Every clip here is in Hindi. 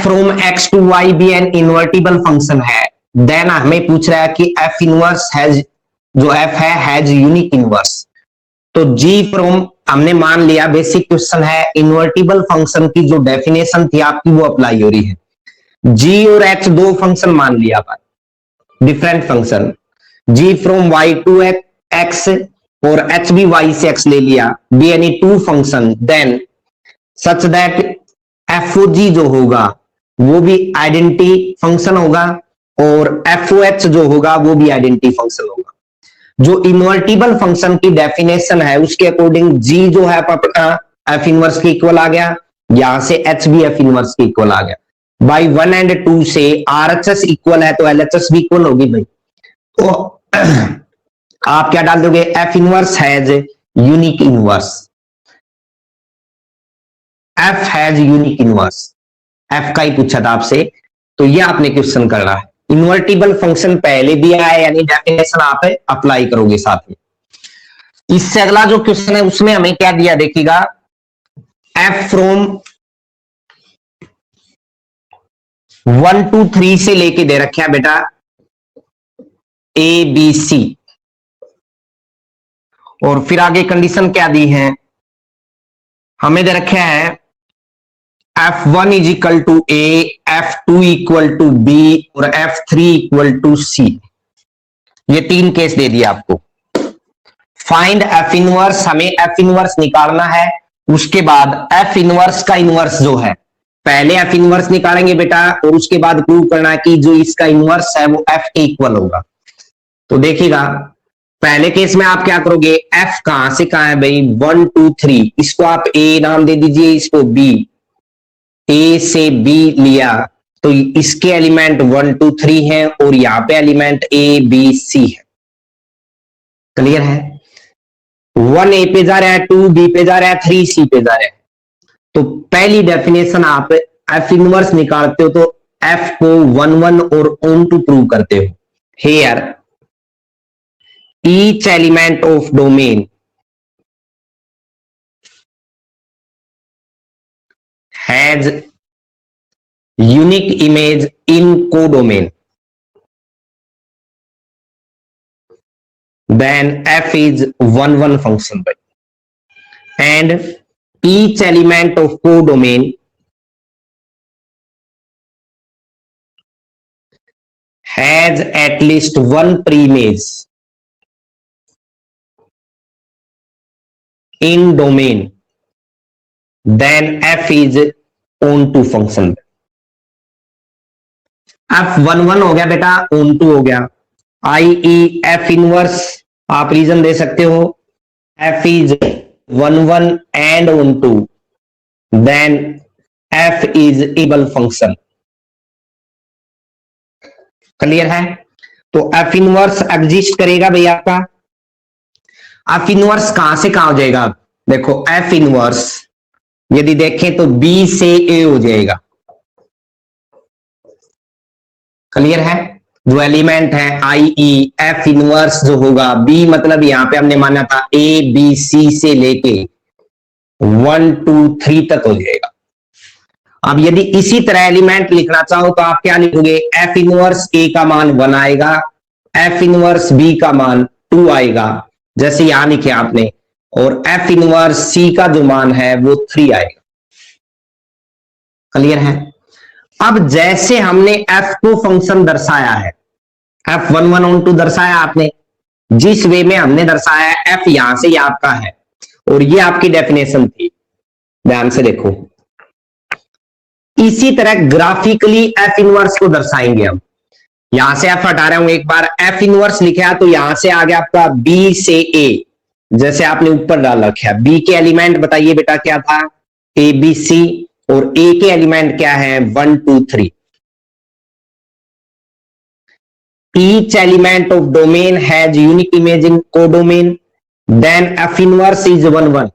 फ्रॉम एक्स टू वाई भी एन इन्वर्टिबल फंक्शन है, देन हमें पूछ रहा है कि एफ इनवर्स हैज, जो एफ है हैज यूनिक इनवर्स। तो जी फ्रॉम हमने मान लिया, बेसिक क्वेश्चन है, इन्वर्टिबल फंक्शन की जो डेफिनेशन थी आपकी वो अप्लाई हो रही है। जी और एच दो फंक्शन मान लिया, different function, g from y to x और एच भी वाई से एक्स ले लिया, be any two function, then such that f o g जो होगा वो भी आइडेंटिटी फंक्शन होगा और एफ ओ एच जो होगा वो भी आइडेंटिटी फंक्शन होगा। जो इन्वर्टिबल फंक्शन की डेफिनेशन है उसके अकॉर्डिंग जी जो है एफ इनवर्स के इक्वल आ गया, यहां से एच भी एफ इनवर्स के इक्वल आ गया। बाई 1 एंड 2 से आर एच एस इक्वल है तो एल एच एस भी इक्वल होगी भाई। तो आप क्या डाल दोगे, F inverse has unique inverse, F has unique inverse, F का ही पूछा था आपसे, तो ये आपने क्वेश्चन करना है। इन्वर्टिबल फंक्शन पहले दिया है यानी डेफिनेशन आप अप्लाई करोगे साथ में। इससे अगला जो क्वेश्चन है उसमें हमें क्या दिया देखिएगा, एफ फ्रॉम 1 2 3 से लेके दे रखा है बेटा ए बी सी, और फिर आगे कंडीशन क्या दी है, हमें दे रखा है F1 is equal to A, F2 equal to B और F3 इक्वल टू सी। ये तीन केस दे दिया आपको। फाइंड F इनवर्स, हमें F इनवर्स निकालना है। उसके बाद F इनवर्स का इनवर्स जो है, पहले F इनवर्स निकालेंगे बेटा और उसके बाद प्रूव करना है कि जो इसका इनवर्स है वो F के इक्वल होगा। तो देखिएगा पहले केस में आप क्या करोगे, F कहां से कहां है भाई, 1 2 3, इसको आप A नाम दे दीजिए, इसको B, ए से बी लिया तो इसके एलिमेंट 1 2 3 हैं और यहां पे एलिमेंट ए बी सी है। क्लियर है, 1 ए पे जा रहा है, 2 बी पे जा रहा है, 3 सी पे जा रहा है। तो पहली डेफिनेशन आप एफ इनवर्स निकालते हो तो एफ को 1 1 और ऑन टू प्रूव करते हो। Here each element of domain has unique image in codomain, then f is 1 1 function by, and each element of codomain has at least one preimage in domain, then f is on to function। f 1 1 हो गया बेटा, on to हो गया, आई ई एफ इनवर्स आप रीजन दे सकते हो, f is 1 1 and on to, then f is able function. Clear है, तो f इनवर्स एग्जिस्ट करेगा भैया आपका। f इनवर्स कहां से कहां हो जाएगा, देखो f इनवर्स यदि देखें तो B से A हो जाएगा। क्लियर है, जो एलिमेंट है आई ई एफ इनवर्स जो होगा B, मतलब यहां पे हमने माना था A B C से लेके 1 2 3 तक हो जाएगा। अब यदि इसी तरह एलिमेंट लिखना चाहो तो आप क्या लिखोगे, एफ इनवर्स A का मान 1 आएगा, एफ इनवर्स B का मान 2 आएगा जैसे यहां लिखे आपने, और एफ इनवर्स सी का जो मान है वो 3 आएगा। क्लियर है, अब जैसे हमने एफ को फंक्शन दर्शाया है, एफ 1 1 ऑन टू दर्शाया आपने, जिस वे में हमने दर्शाया एफ यहां से ये आपका है और ये आपकी डेफिनेशन थी, ध्यान से देखो। इसी तरह ग्राफिकली एफ इनवर्स को दर्शाएंगे हम। यहां से एफ हटा रहा हूं एक बार, एफ इनवर्स लिखा तो यहां से आ गया आपका बी से ए, जैसे आपने ऊपर डाल रखा है। बी के एलिमेंट बताइए बेटा क्या था, ए बी सी, और ए के एलिमेंट क्या है 1 2 3। Each element of domain has unique image in codomain, then f inverse is 1 1।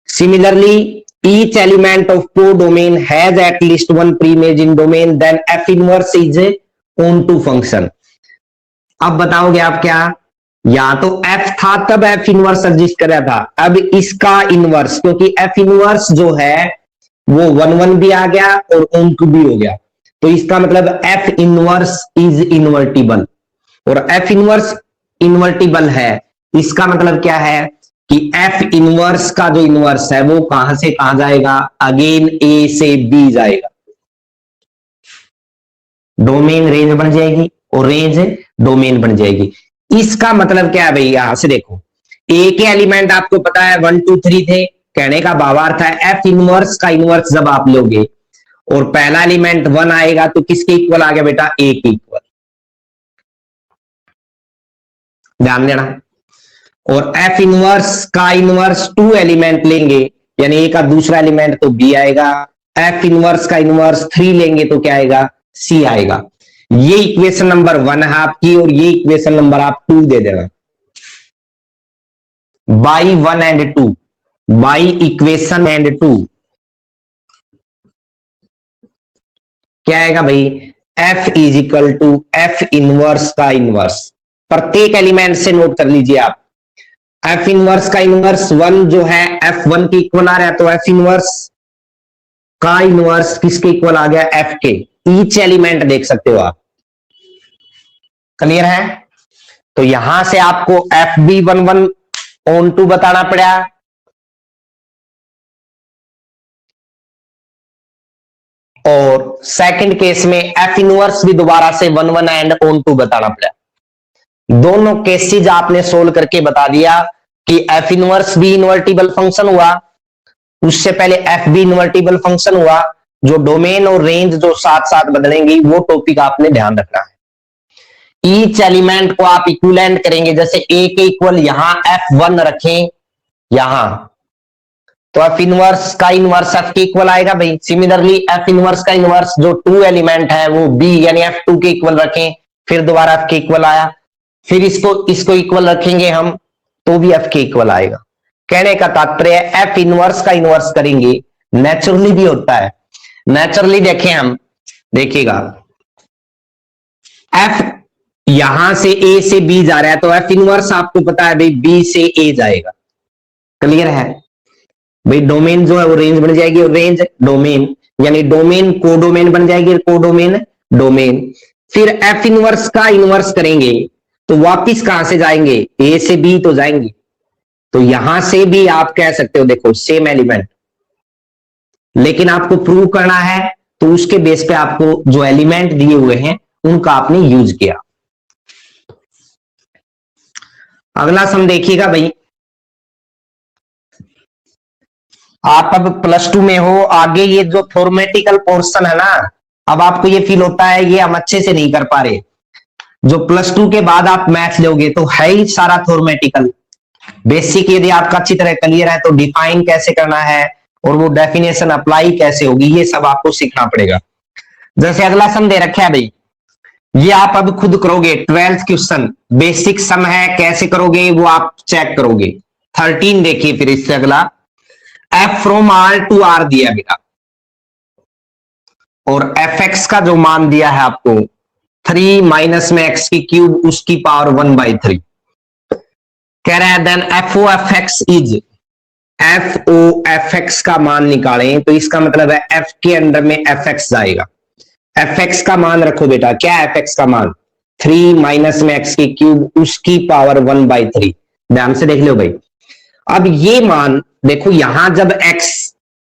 Similarly each element of codomain has at least one preimage in domain, then f inverse is onto function. अब बताओगे आप क्या, या तो f था तब f इनवर्स एग्जिस्ट कर रहा था, अब इसका इनवर्स, क्योंकि f इनवर्स जो है वो 1 1 भी आ गया और ऑन टू भी हो गया। तो इसका मतलब एफ इनवर्स इज इन्वर्टिबल, और एफ इनवर्स इन्वर्टिबल है, इसका मतलब क्या है कि एफ इनवर्स का जो इनवर्स है वो कहां से कहां जाएगा, अगेन ए से बी जाएगा। डोमेन रेंज बन जाएगी और रेंज डोमेन बन जाएगी। इसका मतलब क्या है भाई, यहां से देखो ए के एलिमेंट आपको पता है 1 2 3 थे, कहने का भावार्थ है एफ इनवर्स का इनवर्स जब आप लोगे और पहला एलिमेंट 1 आएगा तो किसके इक्वल आ गया बेटा, ए के इक्वल, ध्यान देना। और एफ इनवर्स का इनवर्स 2 एलिमेंट लेंगे यानी ए का दूसरा एलिमेंट तो बी आएगा, एफ इनवर्स का इनवर्स 3 लेंगे तो क्या आएगा, सी आएगा। ये इक्वेशन नंबर 1 है आपकी और ये इक्वेशन नंबर आप 2 दे देना, by 1 and 2, by equation and 2 क्या आएगा भाई, F is equal to F inverse का इनवर्स। प्रत्येक एलिमेंट से नोट कर लीजिए आप, एफ इनवर्स का इनवर्स 1 जो है F1 के इक्वल आ रहा है, तो एफ इनवर्स का इनवर्स किसके इक्वल आ गया, एफ के। ईच एलिमेंट देख सकते हो आप, क्लियर है। तो यहां से आपको एफ बी 1 1 ऑन 2 बताना पड़ा, और सेकंड केस में एफ इनवर्स भी दोबारा से 1 1 एंड ऑन 2 बताना पड़ा। दोनों केसेस आपने सोल्व करके बता दिया कि एफ इनवर्स भी इन्वर्टिबल फंक्शन हुआ, उससे पहले एफ बी इन्वर्टिबल फंक्शन हुआ, जो डोमेन और रेंज जो साथ साथ बदलेंगी वो टॉपिक आपने ध्यान रखना है। ईच एलिमेंट को आप इक्विवेलेंट करेंगे, जैसे ए के इक्वल यहां F1 रखें यहां, तो एफ इनवर्स का इनवर्स एफ के इक्वल आएगा भाई। सिमिलरली एफ इनवर्स का इनवर्स जो 2 एलिमेंट है वो बी यानी F2 के इक्वल रखें, फिर दोबारा एफ के इक्वल आया, फिर इसको इक्वल रखेंगे हम तो भी एफ के इक्वल आएगा। कहने का तात्पर्य एफ इनवर्स का इनवर्स करेंगे, नेचुरली भी होता है। नेचुरली देखें हम, देखिएगा एफ यहां से ए से बी जा रहा है तो एफ इनवर्स आपको पता है भाई बी से ए जाएगा, क्लियर है भाई। डोमेन जो है वो रेंज बन जाएगी और रेंज डोमेन, यानी डोमेन कोडोमेन बन जाएगी, कोडोमेन डोमेन। फिर एफ इनवर्स का इनवर्स करेंगे तो वापिस कहां से जाएंगे, ए से बी तो जाएंगे, तो यहां से भी आप कह सकते हो देखो सेम एलिमेंट, लेकिन आपको प्रूव करना है तो उसके बेस पे आपको जो एलिमेंट दिए हुए हैं उनका आपने यूज किया। अगला सम देखिएगा भाई, आप अब +2 में हो, आगे ये जो थ्योरेटिकल पोर्शन है ना, अब आपको ये फील होता है ये हम अच्छे से नहीं कर पा रहे। जो +2 के बाद आप मैथ लोगे तो है ही सारा थ्योरेटिकल। बेसिक यदि आपका अच्छी तरह क्लियर है तो डिफाइन कैसे करना है और वो डेफिनेशन अप्लाई कैसे होगी ये सब आपको सीखना पड़ेगा। जैसे अगला सम दे रखा है भाई, ये आप अब खुद करोगे, 12th क्वेश्चन बेसिक सम है, कैसे करोगे वो आप चेक करोगे। 13 देखिए फिर इससे अगला, F from R to R दिया बेटा, और एफ एक्स का जो मान दिया है आपको 3 माइनस में एक्स की क्यूब उसकी पावर 1/3 कह रहा है। Then F O F x is, F O F X का मान निकालें तो इसका मतलब है एफ के अंडर में एफ एक्स जाएगा। एफ एक्स का मान रखो बेटा, क्या एफ एक्स का मान, 3 माइनस में एक्स की क्यूब उसकी पावर 1/3। ध्यान से देख लो भाई, अब ये मान देखो यहां जब x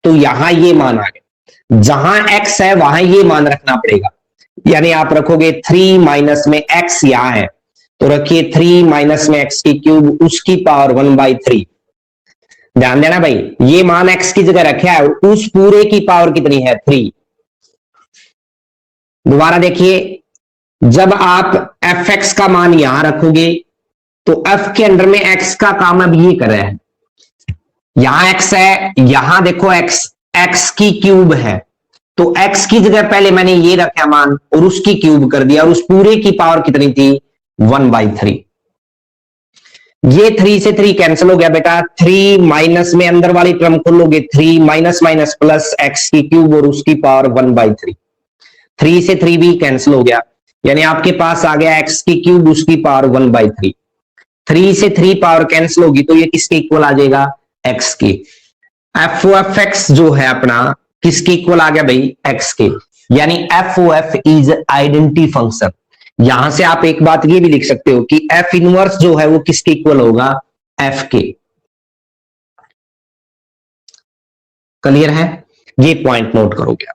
तो यहां ये मान आ गया, जहां x है वहां ये मान रखना पड़ेगा, यानी आप रखोगे 3 माइनस में x यहां है तो रखिए 3 माइनस में x की क्यूब उसकी पावर 1/3। ध्यान देना भाई, ये मान x की जगह रखा है, उस पूरे की पावर कितनी है, 3। दोबारा देखिए, जब आप fx का मान यहां रखोगे तो f के अंडर में x का काम अब ये कर रहा है, यहां x है, यहां देखो x की क्यूब है, तो x की जगह पहले मैंने ये रखा मान और उसकी क्यूब कर दिया, और उस पूरे की पावर कितनी थी, 1/3। ये 3 से 3 कैंसिल हो गया बेटा, 3 माइनस में अंदर वाली टर्म खोलोगे 3 माइनस माइनस प्लस x की क्यूब और उसकी पावर 1/3, 3 से 3 भी कैंसिल हो गया, यानी आपके पास आ गया x की क्यूब उसकी पावर 1/3। 3 से 3 पावर कैंसिल होगी तो ये किसके इक्वल आ जाएगा, x की। एफ एक्स जो है अपना किसके इक्वल आ गया भाई, एक्स के, यानी F O F is identity function. यहां से आप एक बात ये भी लिख सकते हो कि एफ इनवर्स जो है वो किसके इक्वल होगा, एफ के। क्लियर है, ये पॉइंट नोट करोगे आप।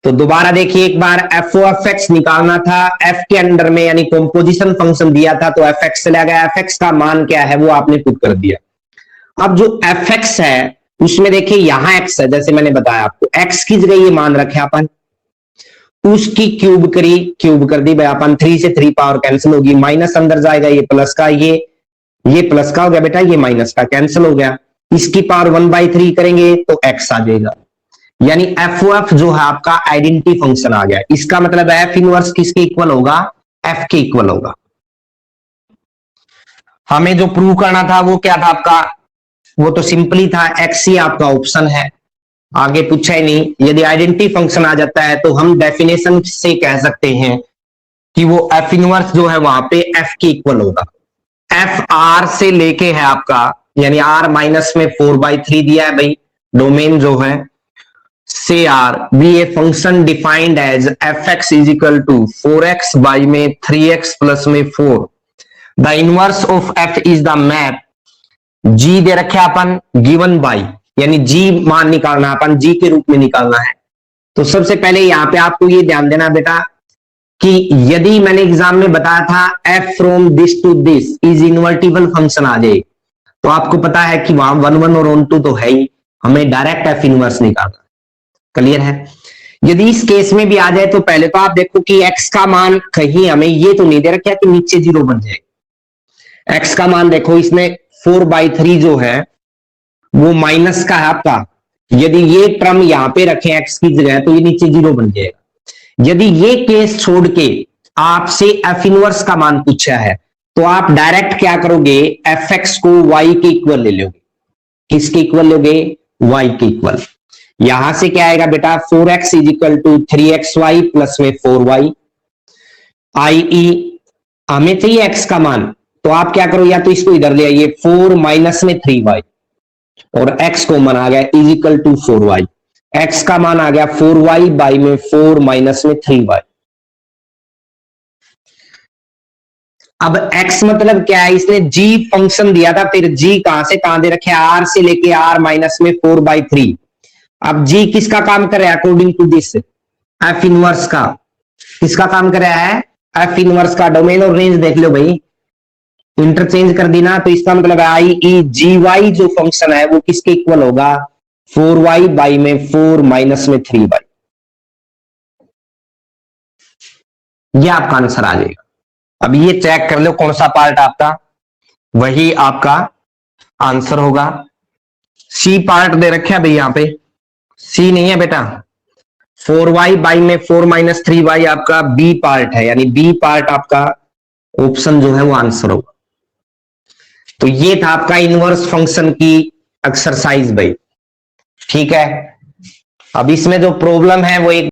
तो दोबारा देखिए एक बार, एफ ओ एफ एक्स निकालना था, एफ के अंडर में यानी कंपोजिशन फंक्शन दिया था तो एफ एक्स चला गया, एफ एक्स का मान क्या है वो आपने पुट कर दिया। अब जो एफ एक्स है उसमें देखिए यहां एक्स है, जैसे मैंने बताया आपको, एक्स की जगह ये मान रखे अपन, उसकी क्यूब कर दी भाई अपन, 3 से 3 पावर कैंसिल होगी, माइनस अंदर जाएगा, ये प्लस का, ये प्लस का हो गया बेटा, ये माइनस का कैंसिल हो गया, इसकी पावर 1/3 करेंगे तो एक्स आ जाएगा, यानी एफ ओ एफ जो है आपका आइडेंटिटी फंक्शन आ गया। इसका मतलब एफ इनवर्स किसके इक्वल होगा, एफ के इक्वल होगा। हमें जो प्रूव करना था वो क्या था आपका, वो तो सिंपली था, एक्स ही आपका ऑप्शन है, आगे पूछा ही नहीं। यदि आइडेंटिटी फंक्शन आ जाता है तो हम डेफिनेशन से कह सकते हैं कि वो एफ इनवर्स जो है वहां पे एफ के इक्वल होगा। एफ आर से लेके है आपका, यानी आर माइनस में 4/3 दिया है भाई, डोमेन जो है से R be a function defined as f x is equal to 4x by में 3x प्लस में 4। The inverse of f is the map, g दे रखे अपन गिवन बाई, यानी जी मान निकालना अपन, जी के रूप में निकालना है। तो सबसे पहले यहां पे आपको ये ध्यान देना बेटा कि यदि मैंने एग्जाम में बताया था f from this to this is invertible function आ जाए, तो आपको पता है कि वहां 1 1 और 1 2 तो है ही, हमें डायरेक्ट एफ इनवर्स निकालना। क्लियर है, यदि इस केस में भी आ जाए तो पहले तो आप देखो कि एक्स का मान कहीं हमें ये तो नहीं दे रखा कि नीचे 0 बन जाए। एक्स का मान देखो इसमें 4/3 जो है वो माइनस का है आपका, यदि ये टर्म यहां पे रखें एक्स की जगह तो ये नीचे 0 बन जाएगा। यदि ये केस छोड़ के आपसे एफ इनवर्स का मान पूछा है तो आप डायरेक्ट क्या करोगे, एफ एक्स को वाई के इक्वल ले लोगे। किसके इक्वल लोगे, वाई के इक्वल। यहां से क्या आएगा बेटा, 4x is equal to 3xy plus में 4y, आई ई हमें चाहिए एक्स का मान, तो आप क्या करो, या तो इसको इधर ले आइए, 4 माइनस में 3y और x कॉमन आ गया is equal to 4y, x का मान आ गया 4y बाई में 4 माइनस में 3y। अब x मतलब क्या है, इसने g फंक्शन दिया था, फिर g कहां से कहां दे रखे, r से लेके r माइनस में 4/3। अब g किसका काम कर रहा है, according to this F inverse का, किसका काम कर रहा है, एफ इनवर्स का। डोमेन और रेंज देख लो भाई, इंटरचेंज कर दी ना, तो इसका मतलब आई ई जी वाई जो फंक्शन है वो किसके इक्वल होगा, 4y बाई में 4 माइनस में 3y। ये आपका आंसर आ जाएगा। अब ये चेक कर लो कौन सा पार्ट आपका, वही आपका आंसर होगा। सी पार्ट दे रखे है भाई, यहां पे सी नहीं है बेटा, 4y बाई में 4 माइनस 3y आपका बी पार्ट है, यानी बी पार्ट आपका ऑप्शन जो है वो आंसर होगा। तो ये था आपका इनवर्स फंक्शन की एक्सरसाइज भाई, ठीक है। अब इसमें जो प्रॉब्लम है वो एक